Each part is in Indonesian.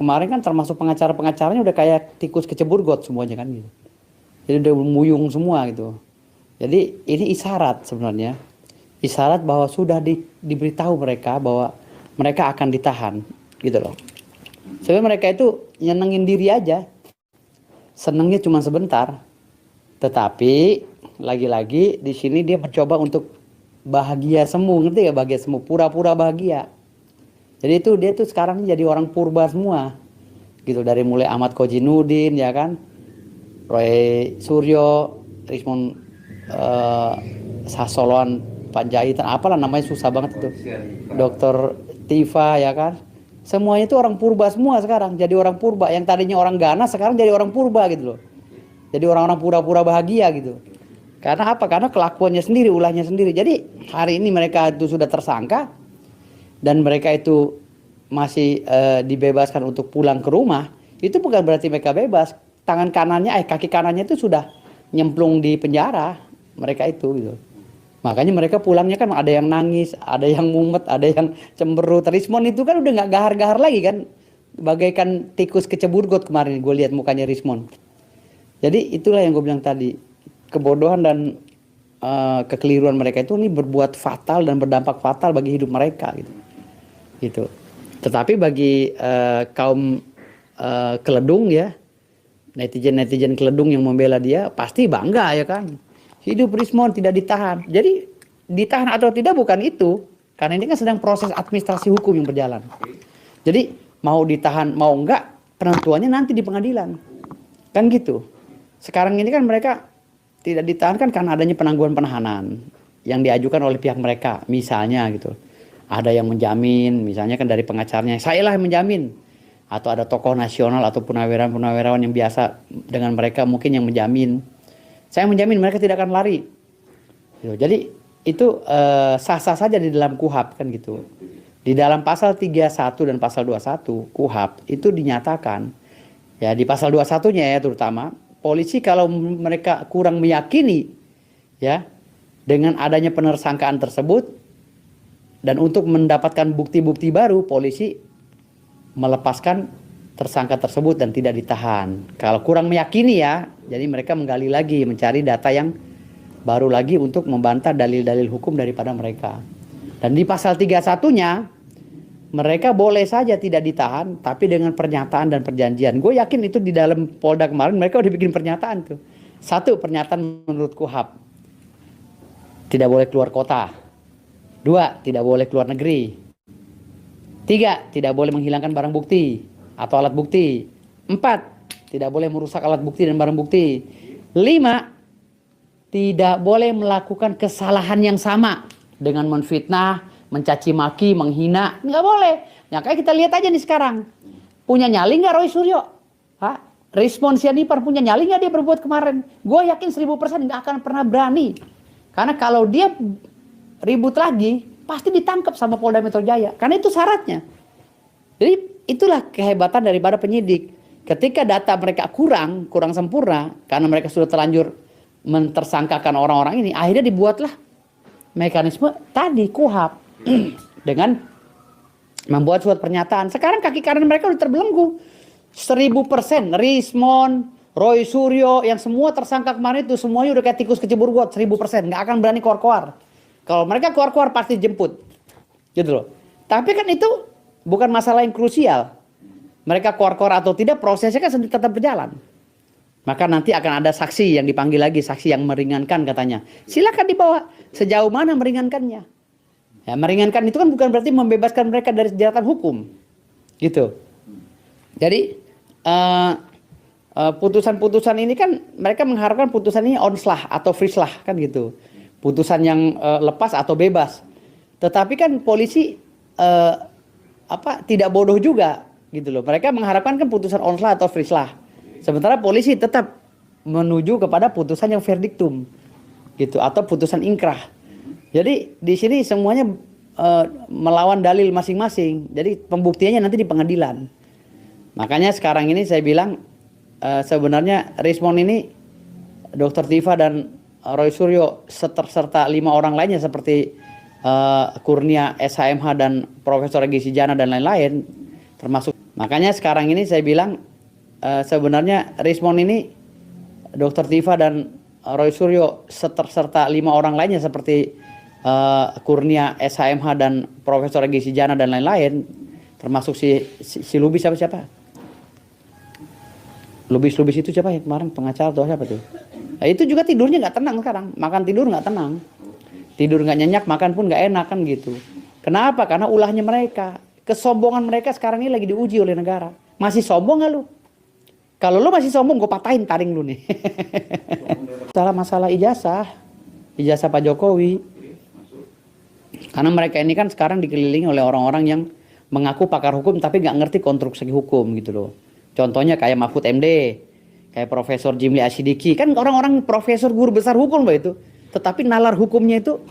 kemarin kan termasuk pengacara-pengacaranya udah kayak tikus kecebur got semuanya kan gitu. Jadi udah muyung semua gitu. Jadi ini isyarat sebenarnya. Isyarat bahwa sudah diberitahu mereka bahwa mereka akan ditahan gitu loh. Sebenarnya mereka itu nyenengin diri aja. Senengnya cuma sebentar. Tetapi lagi-lagi di sini dia mencoba untuk bahagia semu, ngerti gak bahagia semu? Pura-pura bahagia. Jadi itu dia tuh sekarang jadi orang purba semua. Gitu dari mulai Ahmad Kojinudin ya kan. Roy Suryo, Rismond Sasoloan Panjaitan, apalah namanya susah banget itu. Dokter Tifa ya kan. Semuanya itu orang purba semua sekarang. Jadi orang purba. Yang tadinya orang ganas sekarang jadi orang purba gitu loh. Jadi orang-orang pura-pura bahagia gitu. Karena apa? Karena kelakuannya sendiri, ulahnya sendiri. Jadi hari ini mereka itu sudah tersangka. Dan mereka itu masih dibebaskan untuk pulang ke rumah. Itu bukan berarti mereka bebas. Tangan kanannya, kaki kanannya itu sudah nyemplung di penjara. Mereka itu gitu. Makanya mereka pulangnya kan ada yang nangis, ada yang mumet, ada yang cemberut. Rismond itu kan udah nggak gahar-gahar lagi kan. Bagaikan tikus kecebur got kemarin gue lihat mukanya Rismond. Jadi itulah yang gue bilang tadi. Kebodohan dan kekeliruan mereka itu ini berbuat fatal dan berdampak fatal bagi hidup mereka gitu. Tetapi bagi kaum keledung ya, netizen keledung yang membela dia pasti bangga ya kan. Hidup Rismond tidak ditahan. Jadi ditahan atau tidak bukan itu. Karena ini kan sedang proses administrasi hukum yang berjalan. Jadi mau ditahan mau enggak penentuannya nanti di pengadilan. Kan gitu. Sekarang ini kan mereka tidak ditahan kan karena adanya penangguhan penahanan yang diajukan oleh pihak mereka. Misalnya gitu. Ada yang menjamin, misalnya kan dari pengacaranya, saya lah yang menjamin. Atau ada tokoh nasional atau punawirawan yang biasa dengan mereka mungkin yang menjamin. Saya menjamin mereka tidak akan lari. Jadi itu sah-sah saja di dalam KUHAP kan gitu. Di dalam pasal 31 dan pasal 21 KUHAP itu dinyatakan ya di pasal 21-nya ya terutama polisi kalau mereka kurang meyakini ya dengan adanya penersangkaan tersebut dan untuk mendapatkan bukti-bukti baru polisi melepaskan tersangka tersebut dan tidak ditahan. Kalau kurang meyakini ya, jadi mereka menggali lagi, mencari data yang baru lagi untuk membantah dalil-dalil hukum daripada mereka. Dan di pasal 31-nya, mereka boleh saja tidak ditahan, tapi dengan pernyataan dan perjanjian. Gue yakin itu di dalam Polda kemarin mereka udah bikin pernyataan tuh. Satu, pernyataan menurut KUHAP. Tidak boleh keluar kota. Dua, tidak boleh keluar negeri. Tiga, tidak boleh menghilangkan barang bukti atau alat bukti. 4. Tidak boleh merusak alat bukti dan barang bukti. 5. Tidak boleh melakukan kesalahan yang sama dengan menfitnah, mencaci maki, menghina. Nggak boleh. Ya kayak kita lihat aja nih sekarang. Punya nyali nggak Roy Suryo? Rismond Sianipar punya nyali nggak dia berbuat kemarin? Gue yakin 1000% nggak akan pernah berani. Karena kalau dia ribut lagi, pasti ditangkap sama Polda Metro Jaya. Karena itu syaratnya. Jadi itulah kehebatan daripada penyidik. Ketika data mereka kurang sempurna, karena mereka sudah terlanjur mentersangkakan orang-orang ini, akhirnya dibuatlah mekanisme tadi KUHAP dengan membuat surat pernyataan. Sekarang kaki kanan mereka udah terbelenggu 1000%. Rismond, Roy Suryo, yang semua tersangka kemarin itu semuanya udah kayak tikus kecebur got 1000%. Nggak akan berani keluar-keluar. Kalau mereka keluar-keluar pasti jemput, gitu loh. Tapi kan itu bukan masalah yang krusial. Mereka keluar-keluar atau tidak, prosesnya kan tetap berjalan. Maka nanti akan ada saksi yang dipanggil lagi, saksi yang meringankan katanya. Silakan dibawa. Sejauh mana meringankannya? Ya, meringankan itu kan bukan berarti membebaskan mereka dari jeratan hukum, gitu. Jadi putusan-putusan ini kan mereka mengharapkan putusan ini onslah atau frislah kan gitu. Putusan yang lepas atau bebas. Tetapi kan polisi tidak bodoh juga gitu loh. Mereka mengharapkan kan putusan onslah atau frislah. Sementara polisi tetap menuju kepada putusan yang verdiktum gitu atau putusan ingkrah. Jadi di sini semuanya melawan dalil masing-masing. Jadi pembuktiannya nanti di pengadilan. Makanya sekarang ini saya bilang sebenarnya Rismond ini Dr. Tifa dan Roy Suryo serta 5 orang lainnya seperti Kurnia SHMH dan Profesor Egy Sujana dan lain-lain termasuk Makanya sekarang ini saya bilang sebenarnya Rismon ini Dr. Tifa dan Roy Suryo serta 5 orang lainnya seperti Kurnia SHMH dan Profesor Egy Sujana dan lain-lain, termasuk si Lubis siapa? Lubis itu siapa ya kemarin pengacara atau siapa tuh? Nah, itu juga tidurnya nggak tenang sekarang, makan tidur nggak tenang, tidur nggak nyenyak, makan pun nggak enak kan gitu. Kenapa? Karena ulahnya mereka, kesombongan mereka sekarang ini lagi diuji oleh negara. Masih sombong nggak lu? Kalau lu masih sombong, gue patahin taring lu nih. Masalah ijazah Pak Jokowi. Karena mereka ini kan sekarang dikelilingi oleh orang-orang yang mengaku pakar hukum tapi nggak ngerti konstruksi hukum gitu loh. Contohnya kayak Mahfud MD, kayak Profesor Jimli Asyidiki, kan orang-orang profesor guru besar hukum Mbak itu. Tetapi nalar hukumnya itu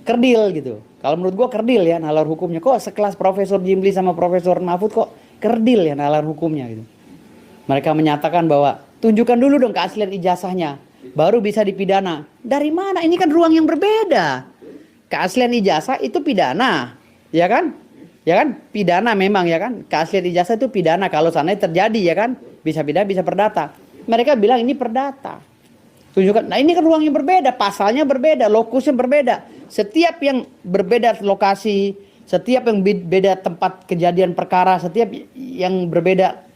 kerdil gitu. Kalau menurut gua kerdil ya nalar hukumnya. Kok sekelas Profesor Jimli sama Profesor Mahfud kok kerdil ya nalar hukumnya gitu. Mereka menyatakan bahwa tunjukkan dulu dong keaslian ijazahnya, baru bisa dipidana. Dari mana? Ini kan ruang yang berbeda. Keaslian ijazah itu pidana, ya kan? Ya kan? Pidana memang ya kan? Keaslian ijazah itu pidana kalau seandainya terjadi ya kan? Bisa pidana, bisa perdata. Mereka bilang ini perdata. Tunjukkan. Nah, ini kan ruang yang berbeda, pasalnya berbeda, lokusnya berbeda. Setiap yang berbeda lokasi, setiap yang beda tempat kejadian perkara, setiap yang berbeda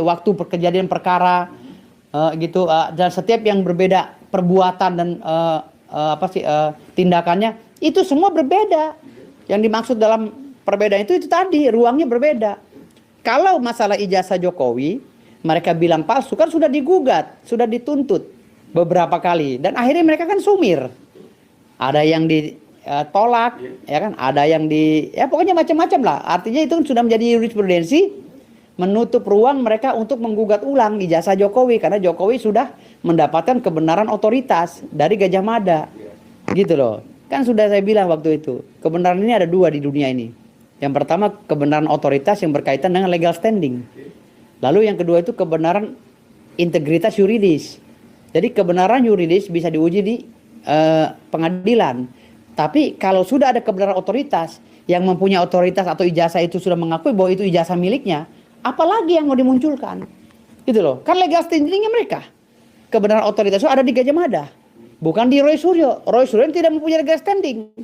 waktu kejadian perkara gitu, dan setiap yang berbeda perbuatan dan tindakannya itu semua berbeda. Yang dimaksud dalam perbedaan itu tadi ruangnya berbeda. Kalau masalah ijazah Jokowi, mereka bilang palsu kan sudah digugat, sudah dituntut beberapa kali dan akhirnya mereka kan sumir. Ada yang ditolak, ya kan? Ada yang pokoknya macam-macam lah. Artinya itu sudah menjadi jurisprudensi menutup ruang mereka untuk menggugat ulang ijazah Jokowi karena Jokowi sudah mendapatkan kebenaran otoritas dari Gajah Mada. Gitu loh. Kan sudah saya bilang waktu itu, kebenaran ini ada 2 di dunia ini. Yang pertama kebenaran otoritas yang berkaitan dengan legal standing. Lalu yang kedua itu kebenaran integritas yuridis. Jadi kebenaran yuridis bisa diuji di pengadilan. Tapi kalau sudah ada kebenaran otoritas yang mempunyai otoritas atau ijazah itu sudah mengakui bahwa itu ijazah miliknya, apalagi yang mau dimunculkan? Gitu loh. Kan legal standingnya mereka. Kebenaran otoritas itu ada di Gajah Mada. Bukan di Roy Suryo. Roy Suryo tidak mempunyai legal standing.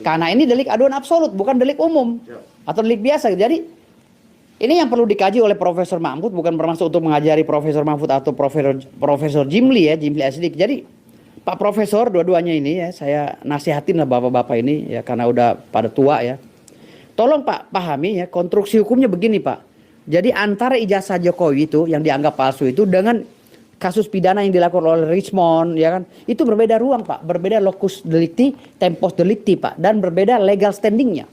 Karena ini delik aduan absolut, bukan delik umum atau delik biasa. Jadi ini yang perlu dikaji oleh Profesor Mahfud, bukan bermaksud untuk mengajari Profesor Mahfud atau Profesor Jimli ya, Jimli Asyidiki. Jadi Pak Profesor dua-duanya ini ya, saya nasihatin lah bapak-bapak ini ya karena udah pada tua ya. Tolong Pak pahami ya konstruksi hukumnya begini Pak. Jadi antara ijazah Jokowi itu yang dianggap palsu itu dengan kasus pidana yang dilakukan oleh Rismon ya kan, itu berbeda ruang Pak, berbeda locus delicti, tempus delicti Pak, dan berbeda legal standingnya.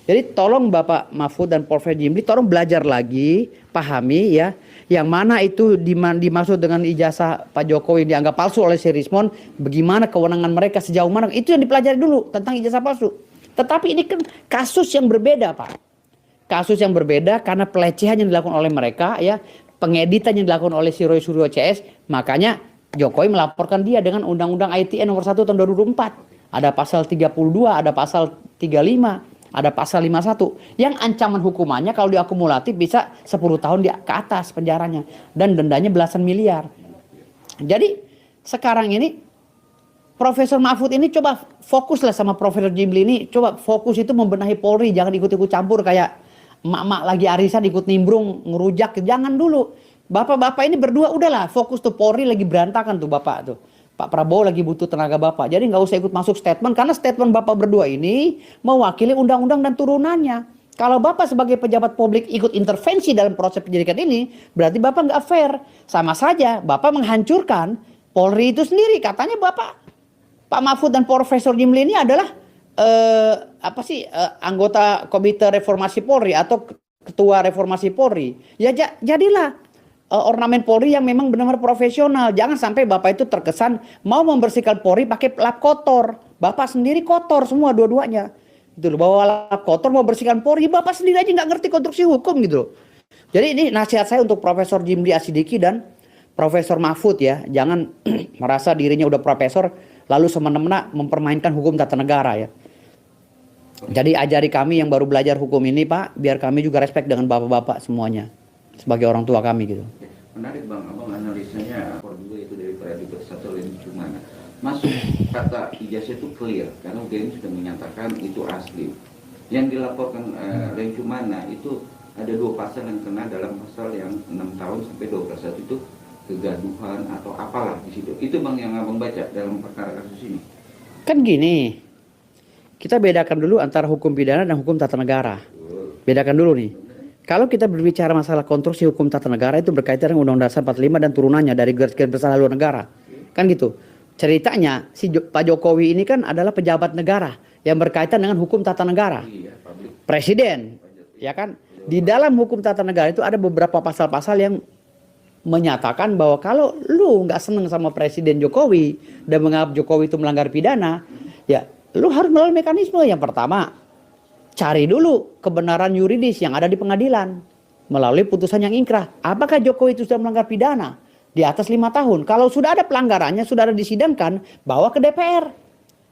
Jadi tolong Bapak Mahfud dan Profesor Jimli tolong belajar lagi, pahami ya, yang mana itu dimaksud dengan ijazah Pak Jokowi dianggap palsu oleh si Rismon, bagaimana kewenangan mereka sejauh mana, itu yang dipelajari dulu tentang ijazah palsu. Tetapi ini kan kasus yang berbeda Pak, kasus yang berbeda karena pelecehan yang dilakukan oleh mereka ya, pengeditan yang dilakukan oleh si Roy Suryo CS, makanya Jokowi melaporkan dia dengan Undang-Undang ITE nomor 1 tahun 2004. Ada pasal 32, ada pasal 35, ada pasal 51 yang ancaman hukumannya kalau diakumulatif bisa 10 tahun ke atas penjaranya dan dendanya belasan miliar. Jadi sekarang ini Profesor Mahfud ini coba fokuslah sama Profesor Jimli ini, coba fokus itu membenahi Polri, jangan ikut-ikut campur kayak emak-emak lagi arisan ikut nimbrung ngerujak, jangan dulu. Bapak-bapak ini berdua udahlah fokus tuh, Polri lagi berantakan tuh Bapak tuh. Pak Prabowo lagi butuh tenaga Bapak. Jadi nggak usah ikut masuk statement karena statement Bapak berdua ini mewakili undang-undang dan turunannya. Kalau Bapak sebagai pejabat publik ikut intervensi dalam proses penyidikan ini, berarti Bapak nggak fair. Sama saja Bapak menghancurkan Polri itu sendiri. Katanya Pak Mahfud dan Profesor Jimli ini adalah anggota Komite Reformasi Polri atau Ketua Reformasi Polri. Ya jadilah ornamen Polri yang memang benar-benar profesional. Jangan sampai Bapak itu terkesan mau membersihkan Polri pakai lap kotor. Bapak sendiri kotor semua dua-duanya. Gitu loh, bawa lap kotor mau bersihkan Polri, Bapak sendiri aja nggak ngerti konstruksi hukum gitu loh. Jadi ini nasihat saya untuk Profesor Jimli Asyidiki dan Profesor Mahfud ya. Jangan merasa dirinya udah profesor lalu semena-mena mempermainkan hukum tata negara ya. Jadi ajari kami yang baru belajar hukum ini Pak, biar kami juga respect dengan bapak-bapak semuanya sebagai orang tua kami gitu. Menarik Bang, Abang analisanya juga itu dari Praduga Satu Lencumana. Masuk kata ijazah itu clear karena UGM sudah menyatakan itu asli. Yang dilaporkan Lencumana itu ada 2 pasal yang kena dalam pasal yang 6 tahun sampai 12 tahun itu kegaduhan atau apalah di situ. Itu Bang yang Abang baca dalam perkara kasus ini. Kan gini, kita bedakan dulu antara hukum pidana dan hukum tata negara. Bedakan dulu nih. Kalau kita berbicara masalah konstruksi hukum tata negara itu berkaitan dengan Undang-Undang Dasar 45 dan turunannya dari garis besar haluan negara. Kan gitu. Ceritanya Pak Jokowi ini kan adalah pejabat negara yang berkaitan dengan hukum tata negara. Presiden, ya kan? Di dalam hukum tata negara itu ada beberapa pasal-pasal yang menyatakan bahwa kalau lu nggak seneng sama Presiden Jokowi dan menganggap Jokowi itu melanggar pidana, ya lu harus melalui mekanisme. Yang pertama, cari dulu kebenaran yuridis yang ada di pengadilan melalui putusan yang ingkrah. Apakah Jokowi itu sudah melanggar pidana di atas 5 tahun? Kalau sudah ada pelanggarannya, sudah ada disidangkan, bawa ke DPR.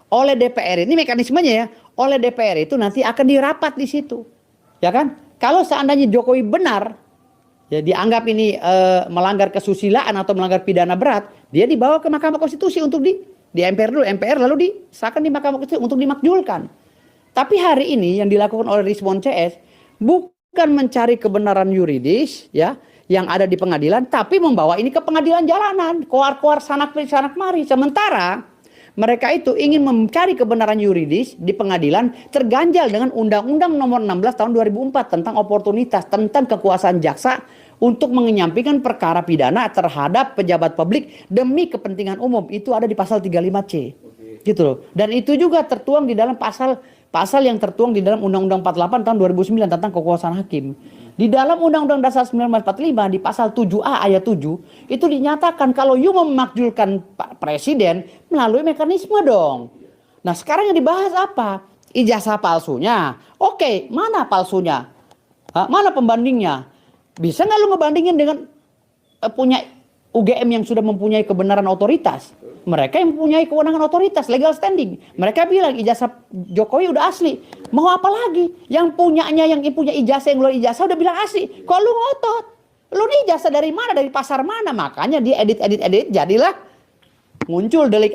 Oleh DPR ini mekanismenya ya, oleh DPR itu nanti akan dirapat di situ, ya kan? Kalau seandainya Jokowi benar, ya dianggap ini melanggar kesusilaan atau melanggar pidana berat, dia dibawa ke Mahkamah Konstitusi untuk di MPR dulu, MPR lalu disahkan di Mahkamah Konstitusi untuk dimakjulkan. Tapi hari ini yang dilakukan oleh Rizwan CS bukan mencari kebenaran yuridis ya yang ada di pengadilan, tapi membawa ini ke pengadilan jalanan, koar-koar sanak mari. Sementara mereka itu ingin mencari kebenaran yuridis di pengadilan terganjal dengan Undang-Undang Nomor 16 Tahun 2004 tentang oportunitas, tentang kekuasaan jaksa untuk menyampaikan perkara pidana terhadap pejabat publik demi kepentingan umum. Itu ada di pasal 35C. Gitu loh. Dan itu juga tertuang di dalam pasal yang tertuang di dalam Undang-Undang 48 tahun 2009 tentang kekuasaan hakim. Di dalam Undang-Undang Dasar 1945 di pasal 7A ayat 7 itu dinyatakan kalau you memakjulkan Pak Presiden melalui mekanisme dong. Nah, sekarang yang dibahas apa? Ijazah palsunya. Oke, mana palsunya? Mana pembandingnya? Bisa nggak lu ngebandingin dengan punya UGM yang sudah mempunyai kebenaran otoritas? Mereka yang mempunyai kewenangan otoritas, legal standing. Mereka bilang ijazah Jokowi udah asli. Mau apa lagi? Yang punya ijazah, yang ngeluarin ijazah udah bilang asli. Kok lu ngotot? Lu nih ijazah dari mana? Dari pasar mana? Makanya dia edit, jadilah muncul delik